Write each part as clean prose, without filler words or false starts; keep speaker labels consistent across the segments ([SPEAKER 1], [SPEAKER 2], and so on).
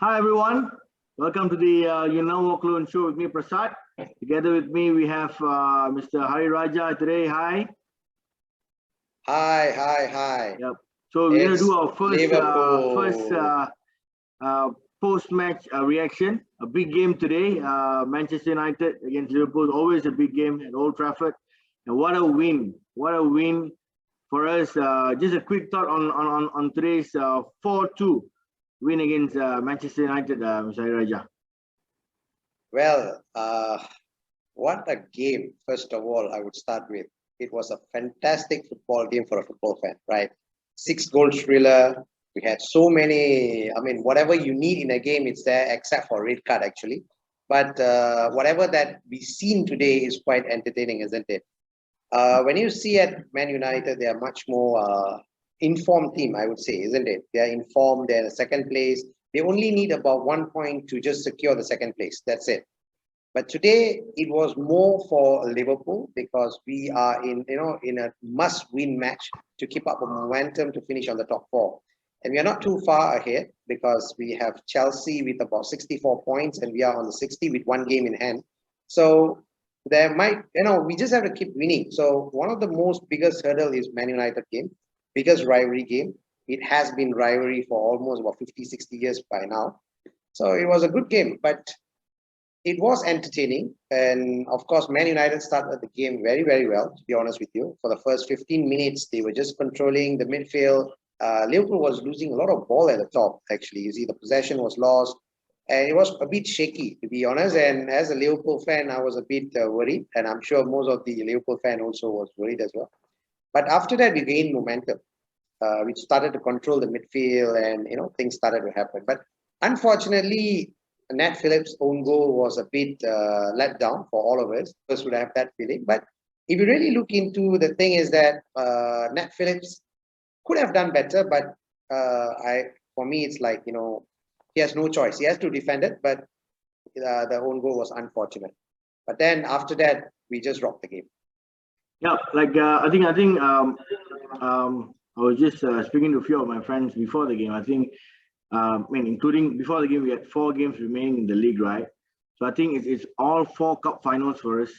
[SPEAKER 1] Hi everyone, welcome to the YNWA Clone Show with me, Prasad. Together with me, we have Mr. Hari Raja today. Hi.
[SPEAKER 2] Hi, hi, hi.
[SPEAKER 1] Yep. So we're gonna
[SPEAKER 2] It's
[SPEAKER 1] do our first
[SPEAKER 2] Liverpool.
[SPEAKER 1] uh, post-match reaction. A big game today. Manchester United against Liverpool. Always a big game at Old Trafford. And what a win! What a win for us. Just a quick thought on today's 4-2 win against Manchester United, Mr. Hari Raja.
[SPEAKER 2] Well, what a game, first of all, I would start with. It was a fantastic football game for a football fan, right? Six-goal thriller. We had so many, whatever you need in a game, it's there, except for red card, actually. But whatever that we seen today is quite entertaining, isn't it? When you see at Man United, they are much more informed team, I would say, isn't it? They are informed. They're in the second place. They only need about 1 point to just secure the second place. That's it. But today it was more for Liverpool because we are in a must-win match to keep up the momentum to finish on the top four. And we are not too far ahead because we have Chelsea with about 64 points and we are on the 60 with one game in hand. So there might, we just have to keep winning. So one of the most biggest hurdle is Man United game, biggest rivalry game. It has been rivalry for almost about 50, 60 years by now. So it was a good game, but it was entertaining. And of course, Man United started the game very, very well, to be honest with you. For the first 15 minutes, they were just controlling the midfield. Liverpool was losing a lot of ball at the top, actually. You see, the possession was lost. And it was a bit shaky, to be honest. And as a Liverpool fan, I was a bit worried. And I'm sure most of the Liverpool fan also was worried as well. But after that, we gained momentum. We started to control the midfield and, things started to happen. But unfortunately, Nat Phillips' own goal was a bit let down for all of us. First would have that feeling. But if you really look into the thing is that Nat Phillips could have done better, but for me, it's like, he has no choice. He has to defend it, but the own goal was unfortunate. But then after that, we just rocked the game.
[SPEAKER 1] Yeah, like I was just speaking to a few of my friends before the game. I think, including before the game, we had 4 games remaining in the league, right? So I think it's all 4 cup finals for us.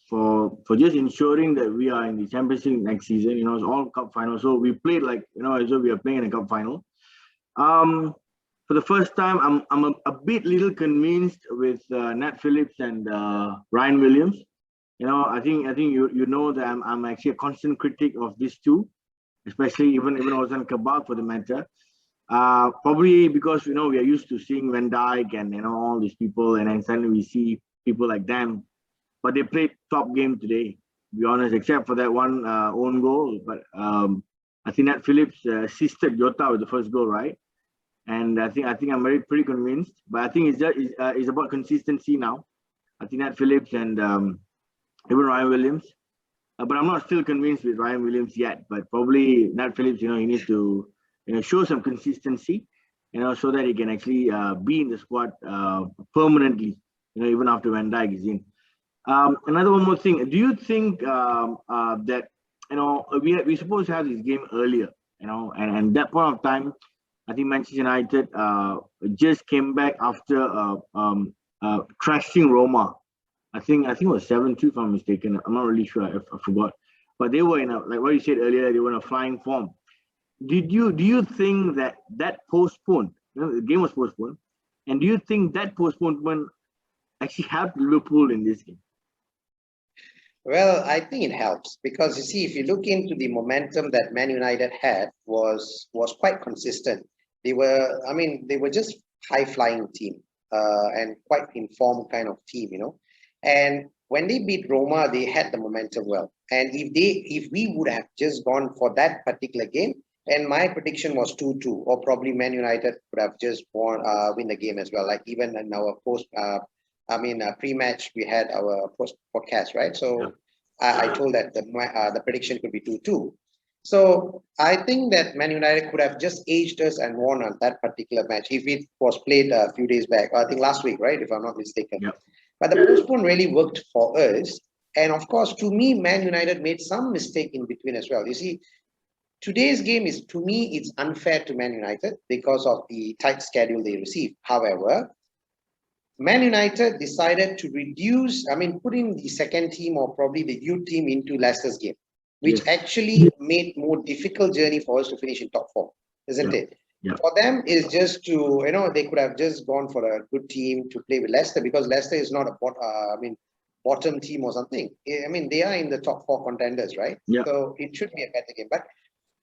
[SPEAKER 1] For just ensuring that we are in the Champions League next season. It's all cup finals. So we played like as though we are playing in a cup final. For the first time, I'm a bit little convinced with Nat Phillips and Ryan Williams. I think you know that I'm actually a constant critic of these two, especially even Ozan Kabak for the matter. Probably because we are used to seeing Van Dijk and all these people, and then suddenly we see people like them. But they played top game today, to be honest, except for that one own goal. But I think that Phillips assisted Jota with the first goal, right? And I think I'm pretty convinced. But I think it's about consistency now. I think that Phillips and even Ryan Williams. But I'm not still convinced with Ryan Williams yet. But probably Nat Phillips, he needs to show some consistency, so that he can actually be in the squad permanently, even after Van Dijk is in. Another one more thing. Do you think that we supposed to have this game earlier, and that point of time, I think Manchester United just came back after trashing Roma. I think it was 7-2 if I'm mistaken. I'm not really sure. I forgot. But they were like what you said earlier. They were in a flying form. Do you think that postponed? The game was postponed, and do you think that postponement actually helped Liverpool in this game?
[SPEAKER 2] Well, I think it helps because you see, if you look into the momentum that Man United had was quite consistent. They were just high flying team and quite informed kind of team, And when they beat Roma, they had the momentum well. And if we would have just gone for that particular game, and my prediction was 2-2, or probably Man United would have just win the game as well. Like even in our pre-match we had our post podcast, right? So I told that the prediction could be 2-2. So I think that Man United could have just aged us and won on that particular match if it was played a few days back. I think last week, right? If I'm not mistaken.
[SPEAKER 1] Yeah.
[SPEAKER 2] But the postpone really worked for us. And of course, to me, Man United made some mistake in between as well. You see, Today's game is, to me, it's unfair to Man United because of the tight schedule they receive. However, Man United decided to reduce, put in the second team or probably the youth team into Leicester's game, which actually made more difficult journey for us to finish in top four, isn't it? For them, it's just to, they could have just gone for a good team to play with Leicester, because Leicester is not a bottom team or something. They are in the top four contenders, right? So it should be a better game. But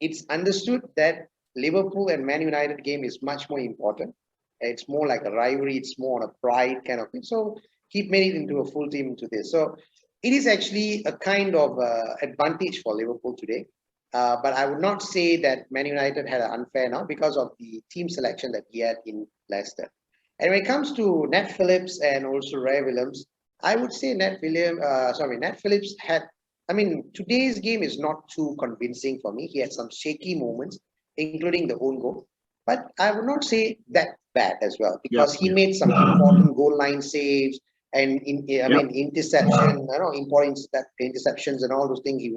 [SPEAKER 2] it's understood that Liverpool and Man United game is much more important. It's more like a rivalry. It's more on a pride kind of thing. So he made it into a full team into this. So it is actually a kind of advantage for Liverpool today. But I would not say that Man United had an unfair now because of the team selection that he had in Leicester. And when it comes to Nat Phillips and also Ray Williams, I would say Nat Phillips had, today's game is not too convincing for me. He had some shaky moments, including the own goal. But I would not say that bad as well, because he made some important goal line saves and interception, important interceptions and all those things. He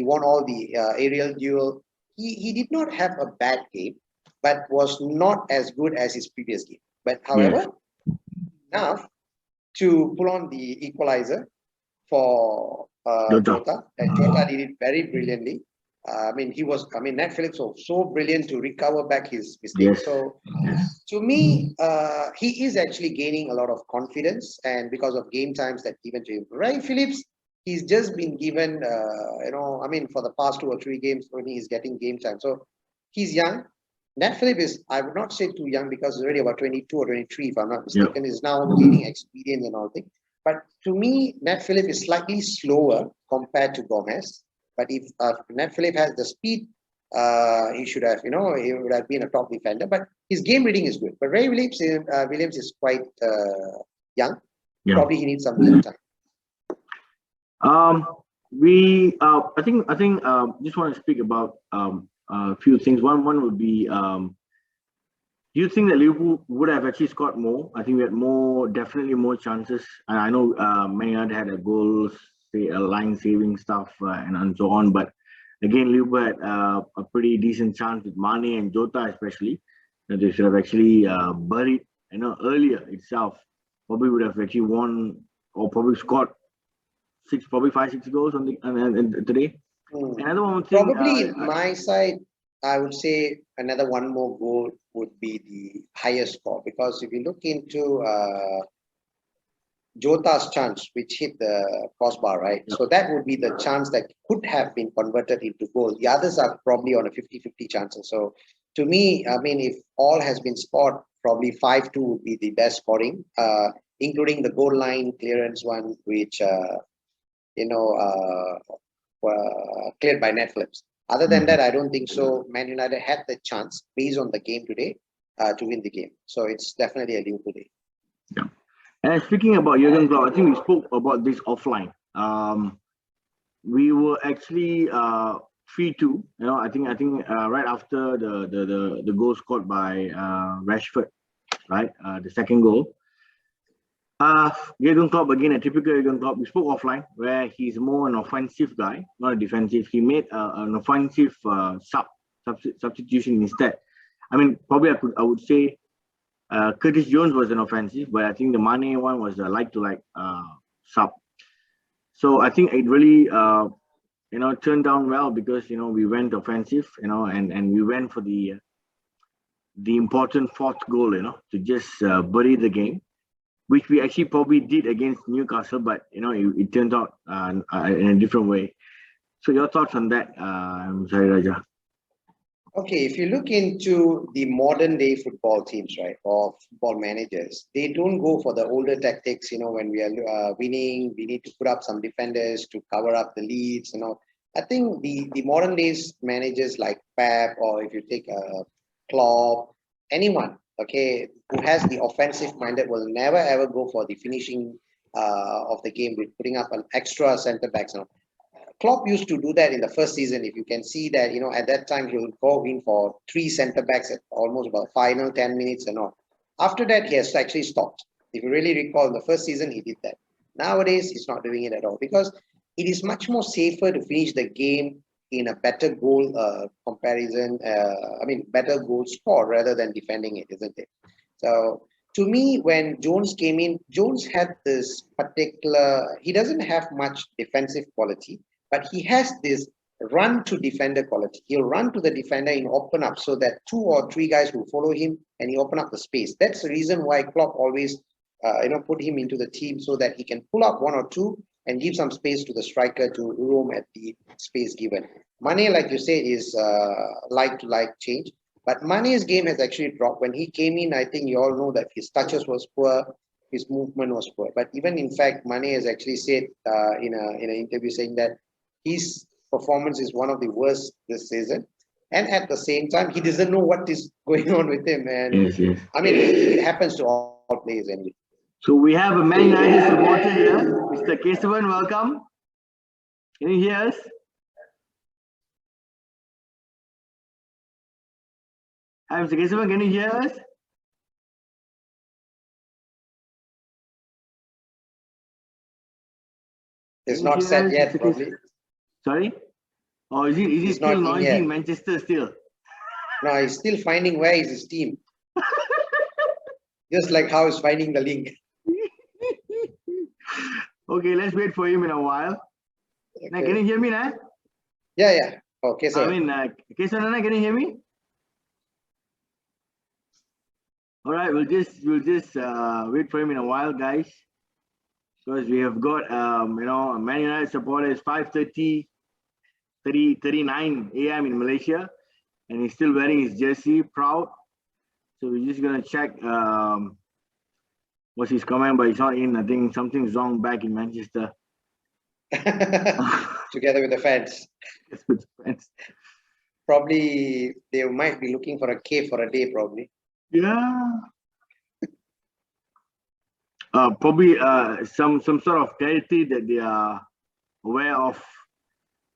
[SPEAKER 2] won all the aerial duel. He did not have a bad game, but was not as good as his previous game. But however, enough to pull on the equalizer for Jota, and Jota did it very brilliantly. Nat Phillips was so brilliant to recover back his mistakes. So to me, he is actually gaining a lot of confidence, and because of game times that given to him. Ray Phillips, he's just been given, for the past 2 or 3 games, only he's getting game time. So he's young. Nat Phillips is, I would not say too young, because he's already about 22 or 23, if I'm not mistaken. He's now gaining experience and all things. But to me, Nat Phillips is slightly slower compared to Gomez. But if Nat Phillips has the speed, he should have, he would have been a top defender. But his game reading is good. But Ray Williams is quite young. Probably he needs some game time.
[SPEAKER 1] I think just want to speak about a few things. One would be, do you think that Liverpool would have actually scored more? I think we had definitely more chances. And I know Man United had a goal, line saving stuff and so on. But again, Liverpool had a pretty decent chance with Mane and Jota especially. They should have actually buried, earlier itself. Probably would have actually won, or probably scored 5-6 goals on today. Another one thing,
[SPEAKER 2] probably my side, I would say another one more goal would be the highest score, because if you look into Jota's chance, which hit the crossbar, right? So that would be the chance that could have been converted into goal. The others are probably on a 50-50 chances. So to me, if all has been scored, probably 5-2 would be the best scoring, including the goal line clearance one, which cleared by Nat Phillips. Other than that, I don't think so. Man United had the chance based on the game today to win the game. So it's definitely a Liverpool day.
[SPEAKER 1] Yeah. And speaking about Jurgen Klopp, I think we spoke about this offline. We were actually 3-2. I think right after the goal scored by Rashford, right? The second goal. Jurgen Klopp, again, a typical Jurgen Klopp. We spoke offline, where he's more an offensive guy, not a defensive. He made an offensive substitution instead. Probably I would say Curtis Jones was an offensive, but I think the Mane one was a like-to-like sub. So I think it really turned down well, because we went offensive, and we went for the important 4th goal, to just bury the game, which we actually probably did against Newcastle, but it turned out in a different way. So your thoughts on that, Sari Raja?
[SPEAKER 2] Okay, if you look into the modern day football teams, right, or football managers, they don't go for the older tactics. When we are winning, we need to put up some defenders to cover up the leads. I think the modern days managers like Pep, or if you take Klopp, anyone, okay, who has the offensive minded will never ever go for the finishing of the game with putting up an extra centre backs. Klopp used to do that in the first season. If you can see that, at that time he would go in for 3 centre backs at almost about final 10 minutes and all. After that, he has actually stopped. If you really recall, in the first season he did that. Nowadays, he's not doing it at all, because it is much more safer to finish the game in a better goal comparison, better goal score rather than defending it, isn't it? So to me, when Jones came in, Jones had this particular, he doesn't have much defensive quality, but he has this run to defender quality. He'll run to the defender and open up so that 2 or 3 guys will follow him and he open up the space. That's the reason why Klopp always put him into the team so that he can pull up 1 or 2 and give some space to the striker to roam at the space given. Mane, like you say, is like change. But Mane's game has actually dropped. When he came in, I think you all know that his touches was poor, his movement was poor. But even in fact, Mane has actually said in an interview saying that his performance is one of the worst this season. And at the same time, he doesn't know what is going on with him. And
[SPEAKER 1] yes.
[SPEAKER 2] I mean, it happens to all players anyway.
[SPEAKER 1] So we have a Man United supporter here, Mr. Kesavan. Welcome. Can you hear us? Hi, Mr. Kesavan, can you hear us?
[SPEAKER 2] It's not set yet, probably.
[SPEAKER 1] Sorry? Or is he still noisy in Manchester still?
[SPEAKER 2] No, he's still finding where is his team. Just like how he's finding the link.
[SPEAKER 1] Okay, let's wait for him in a while. Okay. Now, can you hear me now?
[SPEAKER 2] Yeah. Okay, sir.
[SPEAKER 1] Kesavan, can you hear me? All right, we'll just wait for him in a while, guys, because we have got a Man United supporter. It's 5:39 a.m. in Malaysia, and he's still wearing his jersey, proud. So we're just gonna check what's his comment, but he's not in. I think something's wrong back in Manchester.
[SPEAKER 2] Together with the fans.
[SPEAKER 1] Yes, with the fans.
[SPEAKER 2] Probably they might be looking for a cave for a day, probably.
[SPEAKER 1] Yeah. Probably some sort of territory that they are aware of,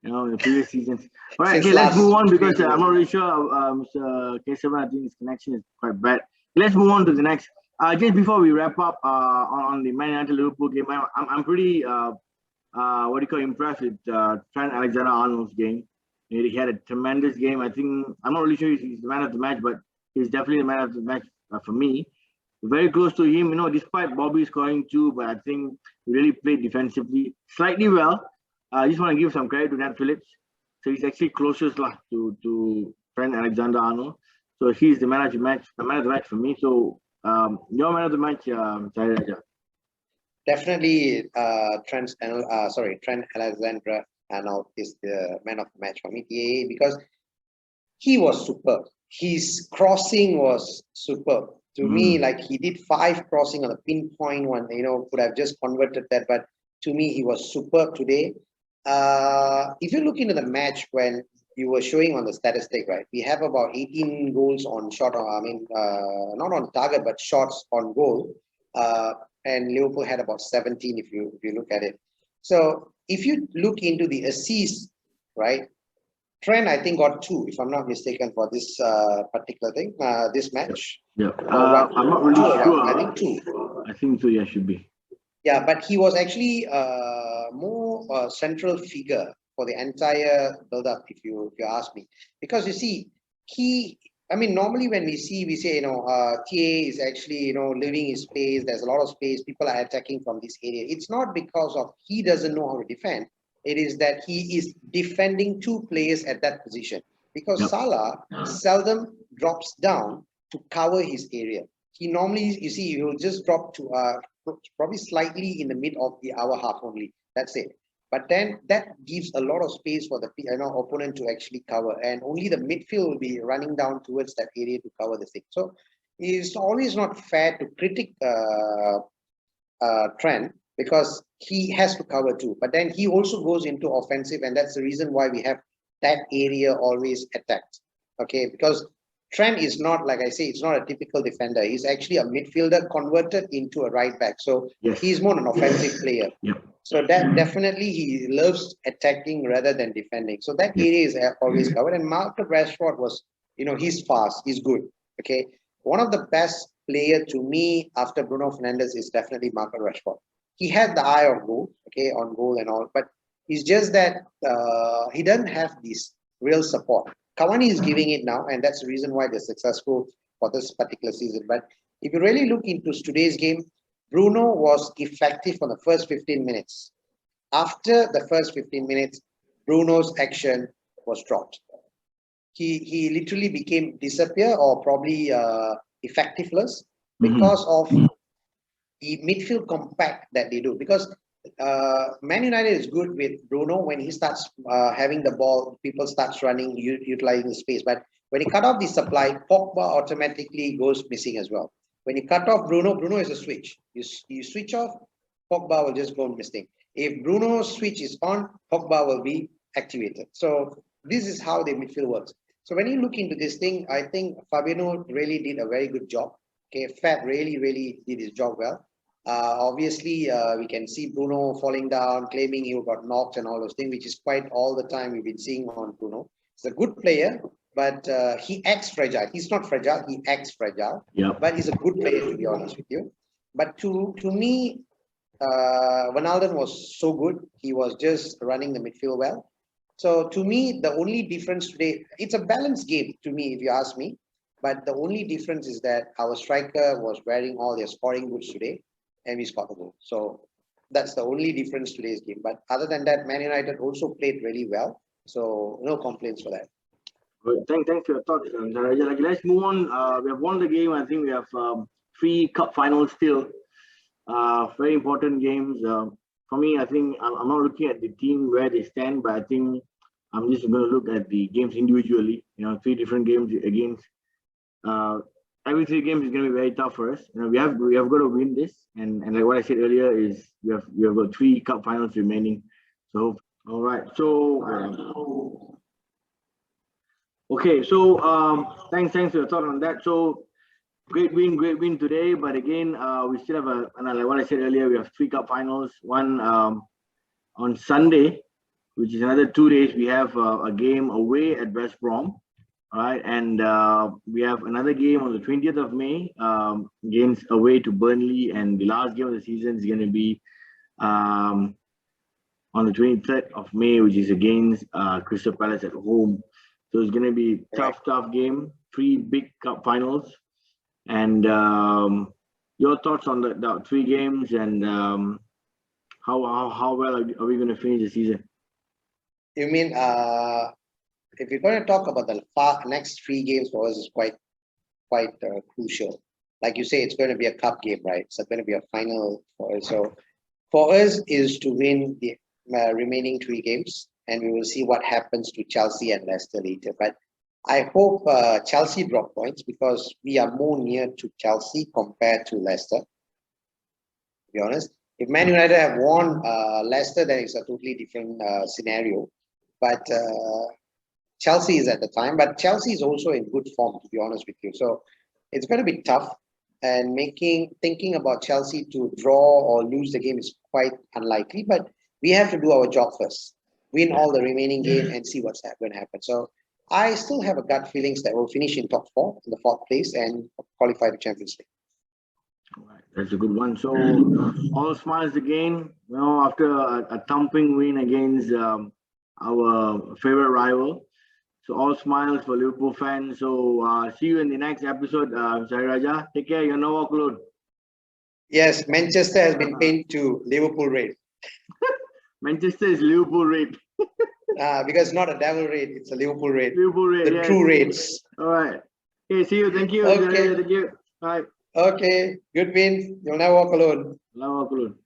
[SPEAKER 1] in the previous seasons. All right, okay, let's move on because I'm not really sure. Mr. Kesavan, I think his connection is quite bad. Let's move on to the next. Just before we wrap up on the Man United Liverpool game, I'm pretty impressed with Trent Alexander-Arnold's game. He had a tremendous game. I think I'm not really sure he's the man of the match, but he's definitely the man of the match for me. Very close to him, despite Bobby scoring 2, but I think he really played defensively slightly well. I just want to give some credit to Nat Phillips. So he's actually closest to Trent Alexander-Arnold. So he's the man of the match for me. So your man of the match, Raja.
[SPEAKER 2] Definitely, Trent Alexander-Arnold is the man of the match for me, because he was superb. His crossing was superb. To me, like he did 5 crossing on a pinpoint one, could have just converted that. But to me, he was superb today. If you look into the match when you were showing on the statistic, right, we have about 18 goals on shot, not on target, but shots on goal. And Liverpool had about 17 if you look at it. So if you look into the assists, right, Trent, I think, got 2, if I'm not mistaken, for this particular thing, this match.
[SPEAKER 1] Yeah. I'm not really sure.
[SPEAKER 2] I think 2.
[SPEAKER 1] I think so, yeah, should be.
[SPEAKER 2] Yeah, but he was actually more central figure for the entire build-up, if you ask me. Because you see, normally when we say, TA is actually, leaving his space, there's a lot of space, people are attacking from this area. It's not because of he doesn't know how to defend. It is that he is defending 2 players at that position. Because Salah seldom drops down to cover his area. He normally, he will just drop to probably slightly in the mid of the hour half only. That's it. But then that gives a lot of space for the opponent to actually cover, and only the midfield will be running down towards that area to cover the thing. So it's always not fair to critic Trent, because he has to cover too. But then he also goes into offensive, and that's the reason why we have that area always attacked. Okay, because Trent is not, like I say, it's not a typical defender. He's actually a midfielder converted into a right back. So he's more an offensive player. So that definitely he loves attacking rather than defending. So that area is always covered. And Marcus Rashford was, he's fast, he's good. Okay, one of the best player to me after Bruno Fernandes is definitely Marcus Rashford. He had the eye of goal, on goal and all, but It's just that he doesn't have this real support. Cavani is giving it now, and that's the reason why they're successful for this particular season. But if you really look into today's game, Bruno was effective for the first 15 minutes. After the first 15 minutes, Bruno's action was dropped. He literally became disappear or probably effectiveless because of the midfield compact that they do. Because Man United is good with Bruno when he starts having the ball, people starts running, utilizing the space. But when he cut off the supply, Pogba automatically goes missing as well. When you cut off Bruno, Bruno is a switch. You switch off, Pogba will just go missing. If Bruno's switch is on, Pogba will be activated. So this is how the midfield works. So when you look into this thing, I think Fabiano really did a very good job. Okay, Fab really did his job well. Obviously, we can see Bruno falling down, claiming he got knocked and all those things, which is quite all the time we've been seeing on Bruno. He's a good player, but he acts fragile. He's not fragile, he acts fragile.
[SPEAKER 1] Yep.
[SPEAKER 2] But he's a good player, to be honest with you. But to me, Wijnaldum was so good. He was just running the midfield well. So to me, the only difference today, it's a balanced game to me, if you ask me. But the only difference is that our striker was wearing all their scoring boots today, and we scored a goal. So that's the only difference today's game. But other than that, Man United also played really well. So no complaints for that.
[SPEAKER 1] Good. Thanks for your thoughts, Raja. Like, let's move on. We have won the game. I think we have 3 cup finals still. Very important games. For me, I think I'm not looking at the team where they stand, but I think I'm just going to look at the games individually. 3 different games against. Every 3 games is going to be very tough for us. We have got to win this, and like what I said earlier is we have got 3 cup finals remaining. So all right. So okay. So thanks for your thought on that. So great win today. But again, we still have like what I said earlier, we have 3 cup finals. One on Sunday, which is another 2 days. We have a game away at West Brom. All right, and we have another game on the 20th of May against away to Burnley, and the last game of the season is going to be on the 23rd of May, which is against Crystal Palace at home. So it's going to be tough game. 3 big cup finals, and your thoughts on the 3 games and how well are we going to finish the season?
[SPEAKER 2] You mean if you're going to talk about the next 3 games for us, is quite crucial. Like you say, it's going to be a cup game, right? It's going to be a final for us. So for us is to win the remaining 3 games, and we will see what happens to Chelsea and Leicester later. But I hope Chelsea drop points, because we are more near to Chelsea compared to Leicester, to be honest. If Man United have won Leicester, then it's a totally different scenario. But Chelsea is at the time, but Chelsea is also in good form, to be honest with you. So it's going to be tough, and thinking about Chelsea to draw or lose the game is quite unlikely. But we have to do our job first, win all the remaining game, and see what's going to happen. So I still have a gut feelings that we'll finish in top 4, in the 4th place, and qualify to Champions League.
[SPEAKER 1] All right, that's a good one. So all smiles again. After a thumping win against our favorite rival. So all smiles for Liverpool fans. So see you in the next episode, Sari Raja. Take care. You're no walk alone.
[SPEAKER 2] Yes, Manchester has been pinned to Liverpool Red.
[SPEAKER 1] Manchester is Liverpool Red.
[SPEAKER 2] Because it's not a devil Red, it's a Liverpool Red.
[SPEAKER 1] Liverpool Red.
[SPEAKER 2] The true Reds.
[SPEAKER 1] All right. Okay, see you. Thank you.
[SPEAKER 2] Okay.
[SPEAKER 1] Thank you. Bye.
[SPEAKER 2] Okay, good win. You'll never walk alone.
[SPEAKER 1] Never walk alone.